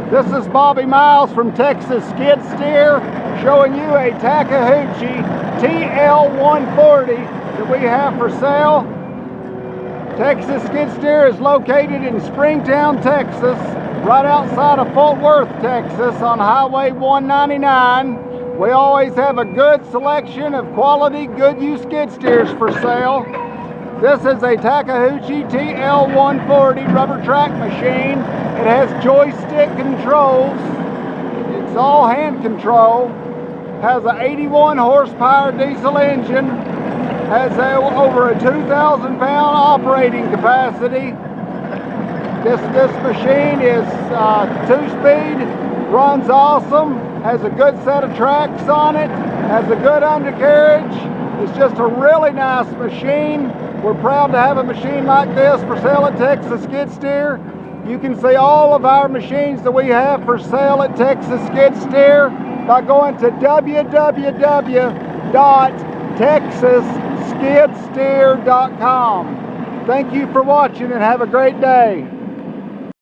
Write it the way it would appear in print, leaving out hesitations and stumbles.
This is Bobby Miles from Texas Skid Steer showing you a Takeuchi TL140 that we have for sale. Texas Skid Steer is located in Springtown, Texas, right outside of Fort Worth, Texas on Highway 199. We always have a good selection of quality, good use skid steers for sale. This is a Takeuchi TL140 rubber track machine. It has joystick controls. It's all hand control. Has an 81 horsepower diesel engine. Has over a 2,000 pound operating capacity. This machine is 2-speed, runs awesome, has a good set of tracks on it, has a good undercarriage. It's just a really nice machine. We're proud to have a machine like this for sale at Texas Skid Steer. You can see all of our machines that we have for sale at Texas Skid Steer by going to www.texasskidsteer.com. Thank you for watching and have a great day.